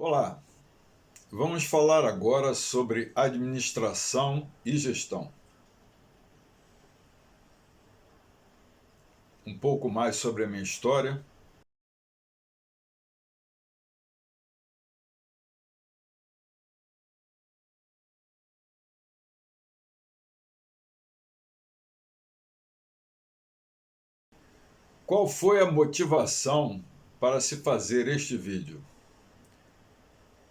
Olá, vamos falar agora sobre administração e gestão. Um pouco mais sobre a minha história. Qual foi a motivação para se fazer este vídeo?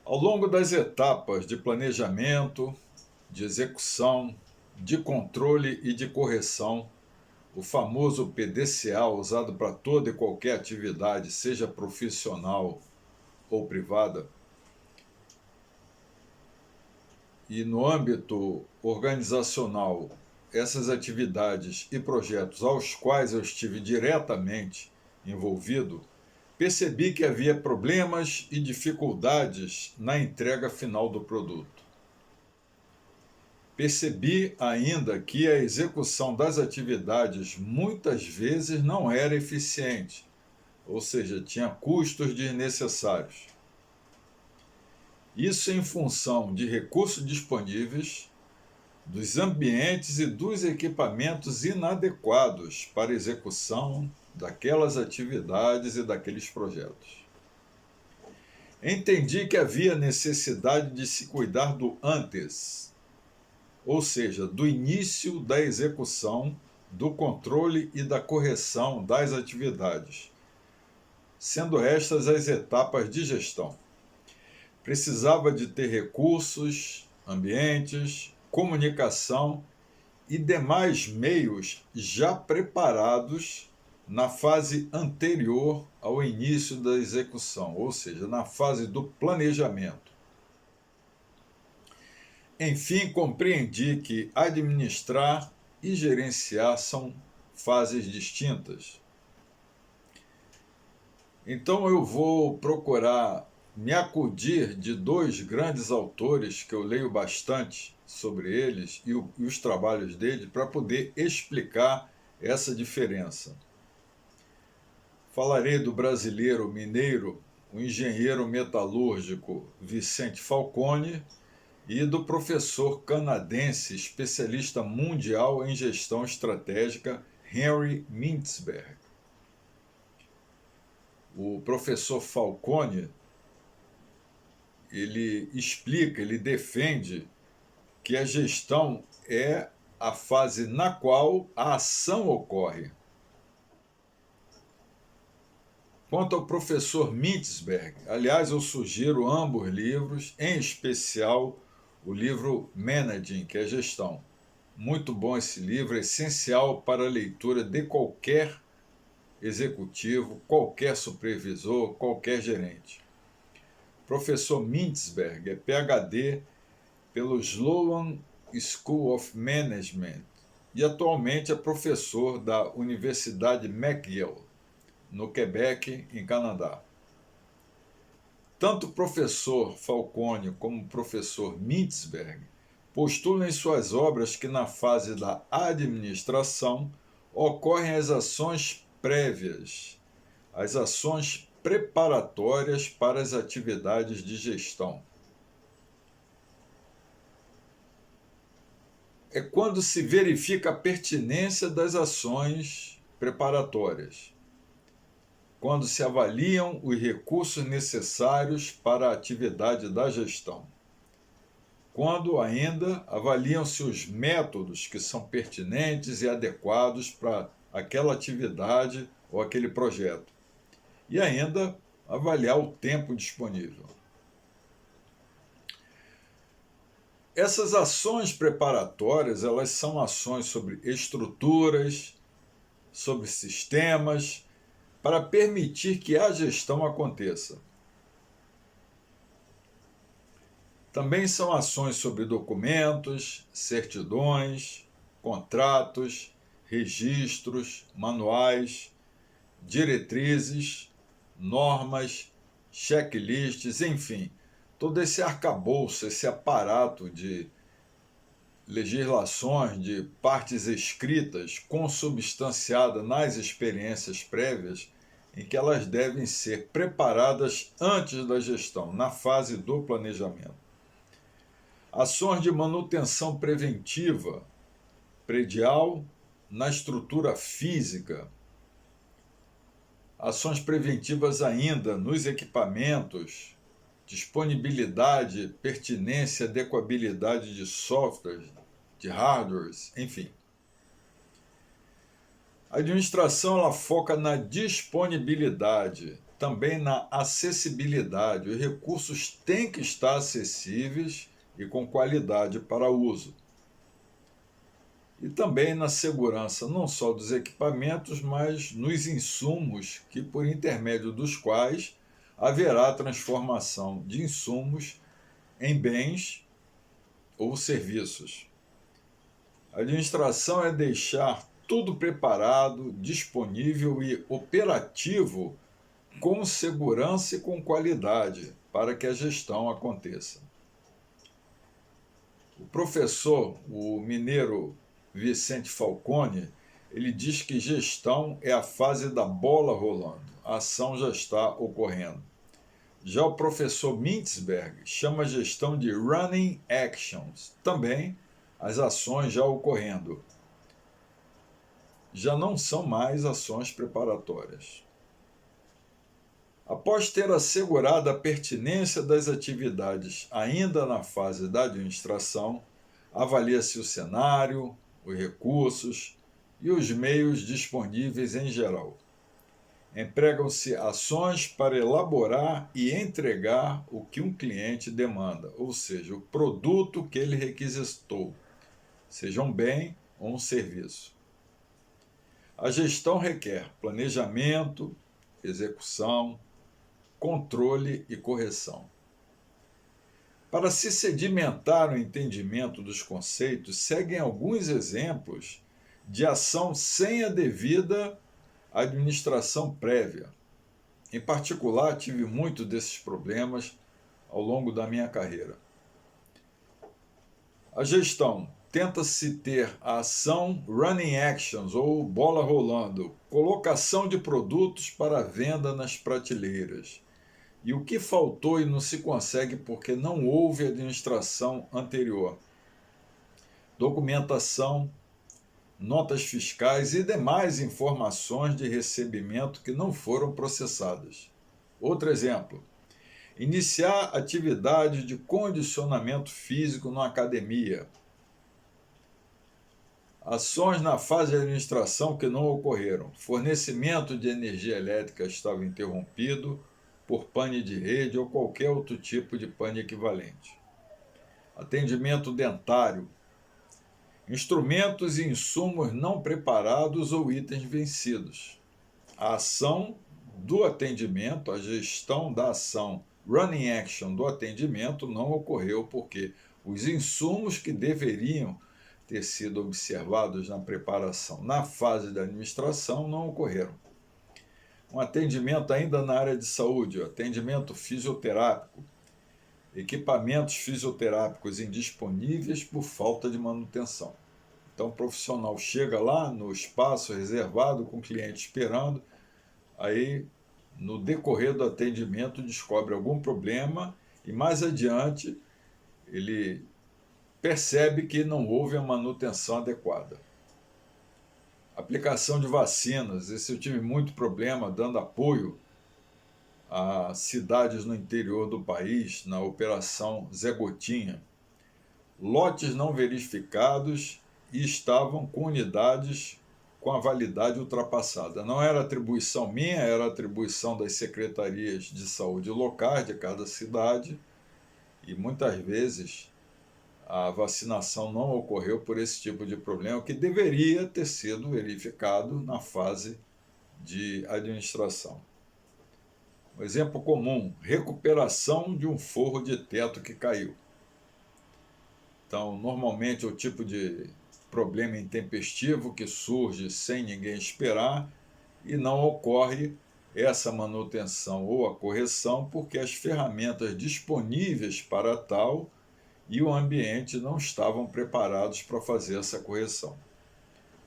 Ao longo das etapas de planejamento, de execução, de controle e de correção, o famoso PDCA usado para toda e qualquer atividade, seja profissional ou privada, e no âmbito organizacional, essas atividades e projetos aos quais eu estive diretamente envolvido, percebi que havia problemas e dificuldades na entrega final do produto. Percebi ainda que a execução das atividades muitas vezes não era eficiente, ou seja, tinha custos desnecessários. Isso em função de recursos disponíveis, dos ambientes e dos equipamentos inadequados para execução daquelas atividades e daqueles projetos. Entendi que havia necessidade de se cuidar do antes, ou seja, do início da execução, do controle e da correção das atividades, sendo estas as etapas de gestão. Precisava de ter recursos, ambientes, comunicação e demais meios já preparados na fase anterior ao início da execução, ou seja, na fase do planejamento. Enfim, compreendi que administrar e gerenciar são fases distintas. Então eu vou procurar me acudir de dois grandes autores que eu leio bastante sobre eles e os trabalhos deles para poder explicar essa diferença. Falarei do brasileiro mineiro, o engenheiro metalúrgico Vicente Falcone, e do professor canadense especialista mundial em gestão estratégica Henry Mintzberg. O professor Falcone, ele explica, ele defende que a gestão é a fase na qual a ação ocorre. Quanto ao professor Mintzberg, aliás, eu sugiro ambos livros, em especial o livro Managing, que é gestão. Muito bom esse livro, é essencial para a leitura de qualquer executivo, qualquer supervisor, qualquer gerente. Professor Mintzberg é PhD pelo Sloan School of Management e atualmente é professor da Universidade McGill, no Quebec, em Canadá. Tanto o professor Falcone como o professor Mintzberg postulam em suas obras que na fase da administração ocorrem as ações prévias, as ações preparatórias para as atividades de gestão. É quando se verifica a pertinência das ações preparatórias, quando se avaliam os recursos necessários para a atividade da gestão, quando ainda avaliam-se os métodos que são pertinentes e adequados para aquela atividade ou aquele projeto, e ainda avaliar o tempo disponível. Essas ações preparatórias, elas são ações sobre estruturas, sobre sistemas, para permitir que a gestão aconteça. Também são ações sobre documentos, certidões, contratos, registros, manuais, diretrizes, normas, checklists, enfim, todo esse arcabouço, esse aparato de legislações, de partes escritas consubstanciada nas experiências prévias, em que elas devem ser preparadas antes da gestão, na fase do planejamento. Ações de manutenção preventiva, predial, na estrutura física. Ações preventivas ainda nos equipamentos, disponibilidade, pertinência, adequabilidade de softwares, de hardwares, enfim. A administração ela foca na disponibilidade, também na acessibilidade. Os recursos têm que estar acessíveis e com qualidade para uso. E também na segurança, não só dos equipamentos, mas nos insumos, que por intermédio dos quais haverá transformação de insumos em bens ou serviços. A administração é deixar tudo preparado, disponível e operativo com segurança e com qualidade para que a gestão aconteça. O professor, o mineiro Vicente Falcone, ele diz que gestão é a fase da bola rolando, a ação já está ocorrendo. Já o professor Mintzberg chama a gestão de running actions, também as ações já ocorrendo. Já não são mais ações preparatórias. Após ter assegurado a pertinência das atividades ainda na fase da administração, avalia-se o cenário, os recursos e os meios disponíveis em geral. Empregam-se ações para elaborar e entregar o que um cliente demanda, ou seja, o produto que ele requisitou, seja um bem ou um serviço. A gestão requer planejamento, execução, controle e correção. Para se sedimentar o entendimento dos conceitos, seguem alguns exemplos de ação sem a devida administração prévia. Em particular, tive muito desses problemas ao longo da minha carreira. A gestão tenta-se ter a ação running actions ou bola rolando, colocação de produtos para venda nas prateleiras. E o que faltou e não se consegue porque não houve administração anterior? Documentação, notas fiscais e demais informações de recebimento que não foram processadas. Outro exemplo: iniciar atividade de condicionamento físico na academia. Ações na fase de administração que não ocorreram. Fornecimento de energia elétrica estava interrompido por pane de rede ou qualquer outro tipo de pane equivalente. Atendimento dentário. Instrumentos e insumos não preparados ou itens vencidos. A ação do atendimento, a gestão da ação running action do atendimento não ocorreu porque os insumos que deveriam ter sido observados na preparação na fase da administração não ocorreram. Um atendimento ainda na área de saúde, atendimento fisioterápico, equipamentos fisioterápicos indisponíveis por falta de manutenção. Então o profissional chega lá no espaço reservado com o cliente esperando, aí no decorrer do atendimento descobre algum problema e mais adiante ele percebe que não houve a manutenção adequada. Aplicação de vacinas, esse eu tive muito problema dando apoio a cidades no interior do país na operação Zé Gotinha. Lotes não verificados e estavam com unidades com a validade ultrapassada. Não era atribuição minha, era atribuição das secretarias de saúde locais de cada cidade e muitas vezes a vacinação não ocorreu por esse tipo de problema que deveria ter sido verificado na fase de administração. Um exemplo comum: recuperação de um forro de teto que caiu. Então, normalmente é o tipo de problema intempestivo que surge sem ninguém esperar e não ocorre essa manutenção ou a correção porque as ferramentas disponíveis para tal e o ambiente não estavam preparados para fazer essa correção.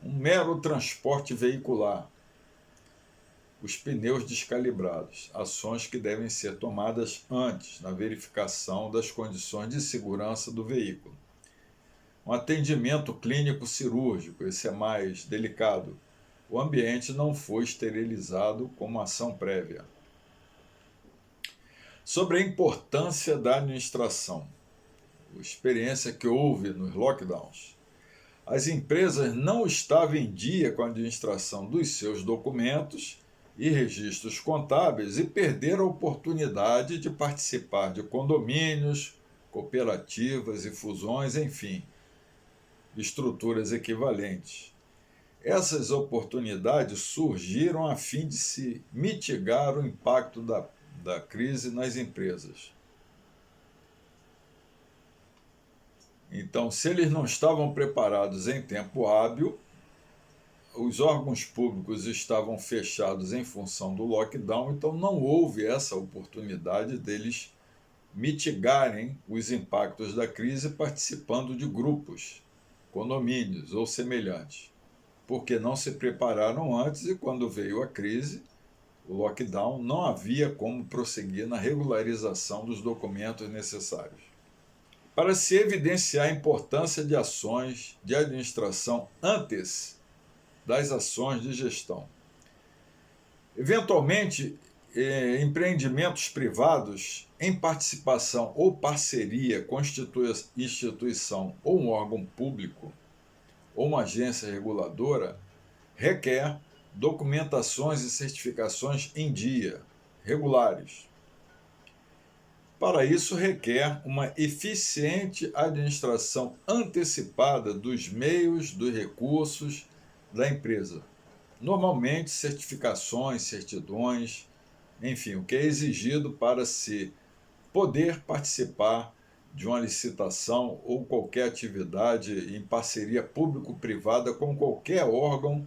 Um mero transporte veicular. os pneus descalibrados, ações que devem ser tomadas antes, na verificação das condições de segurança do veículo. Um atendimento clínico cirúrgico, esse é mais delicado. O ambiente não foi esterilizado como ação prévia. Sobre a importância da administração, a experiência que houve nos lockdowns. As empresas não estavam em dia com a administração dos seus documentos e registros contábeis e perderam a oportunidade de participar de condomínios, cooperativas e fusões, enfim, estruturas equivalentes. Essas oportunidades surgiram a fim de se mitigar o impacto da crise nas empresas. Então, se eles não estavam preparados em tempo hábil, os órgãos públicos estavam fechados em função do lockdown, então não houve essa oportunidade deles mitigarem os impactos da crise participando de grupos, condomínios ou semelhantes, porque não se prepararam antes e quando veio a crise, o lockdown, não havia como prosseguir na regularização dos documentos necessários. Para se evidenciar a importância de ações de administração antes das ações de gestão. Eventualmente, empreendimentos privados em participação ou parceria com instituição ou um órgão público ou uma agência reguladora requer documentações e certificações em dia, regulares. Para isso, requer uma eficiente administração antecipada dos meios, dos recursos da empresa. Normalmente, certificações, certidões, enfim, o que é exigido para se poder participar de uma licitação ou qualquer atividade em parceria público-privada com qualquer órgão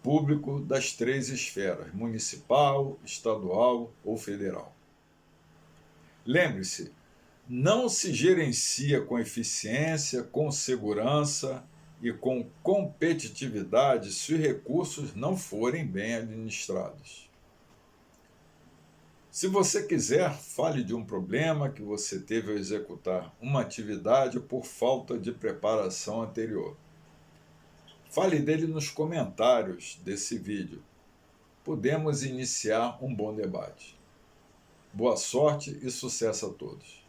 público das 3 esferas, municipal, estadual ou federal. Lembre-se, não se gerencia com eficiência, com segurança e com competitividade se os recursos não forem bem administrados. Se você quiser, fale de um problema que você teve ao executar uma atividade por falta de preparação anterior. Fale dele nos comentários desse vídeo. Podemos iniciar um bom debate. Boa sorte e sucesso a todos.